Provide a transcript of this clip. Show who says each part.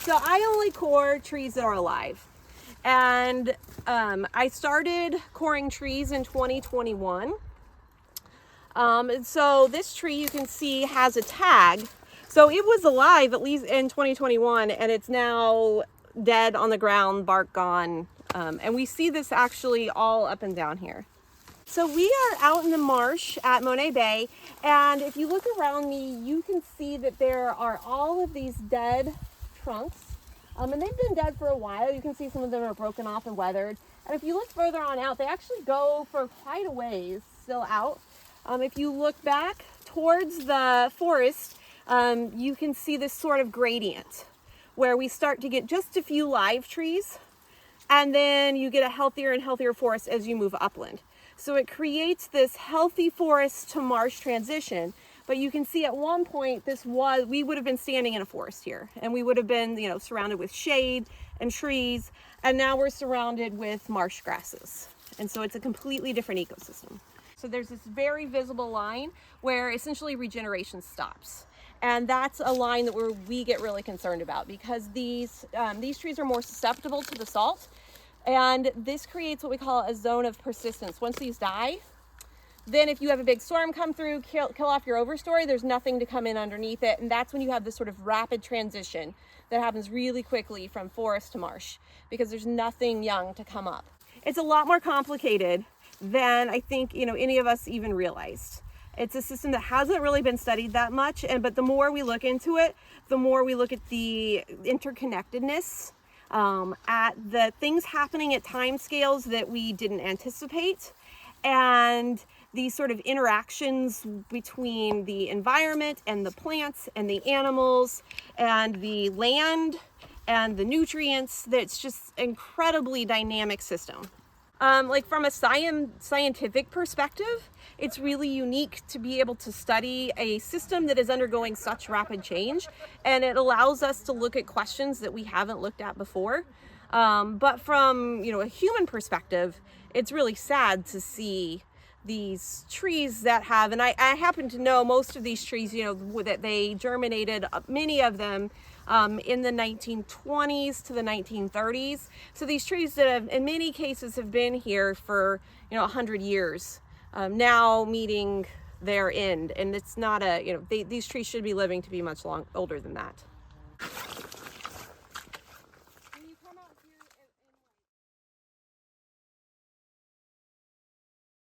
Speaker 1: So I only core trees that are alive. And I started coring trees in 2021. And so this tree you can see has a tag. So it was alive at least in 2021, and it's now dead on the ground, bark gone. And we see this actually all up and down here. So we are out in the marsh at Monet Bay, and if you look around me, you can see that there are all of these dead trunks. And they've been dead for a while. You can see some of them are broken off and weathered. And if you look further on out, they actually go for quite a ways still out. If you look back towards the forest, you can see this sort of gradient where we start to get just a few live trees, and then you get a healthier and healthier forest as you move upland. So it creates this healthy forest to marsh transition. But you can see at one point we would have been standing in a forest here, and we would have been, surrounded with shade and trees, and now we're surrounded with marsh grasses. And so it's a completely different ecosystem. So there's this very visible line where essentially regeneration stops. And that's a line that we get really concerned about, because these trees are more susceptible to the salt. And this creates what we call a zone of persistence. Once these die, then if you have a big storm come through, kill off your overstory, there's nothing to come in underneath it. And that's when you have this sort of rapid transition that happens really quickly from forest to marsh, because there's nothing young to come up. It's a lot more complicated than I think any of us even realized. It's a system that hasn't really been studied that much, but the more we look into it, the more we look at the interconnectedness, at the things happening at time scales that we didn't anticipate, and these sort of interactions between the environment and the plants and the animals and the land and the nutrients. That's just incredibly dynamic system. Like from a scientific perspective, it's really unique to be able to study a system that is undergoing such rapid change, and it allows us to look at questions that we haven't looked at before. But from a human perspective, it's really sad to see these trees that have, and I happen to know most of these trees, that they germinated, many of them in the 1920s to the 1930s. So these trees that have, in many cases, have been here for 100 years, now meeting their end, and it's not these trees should be living to be much older than that.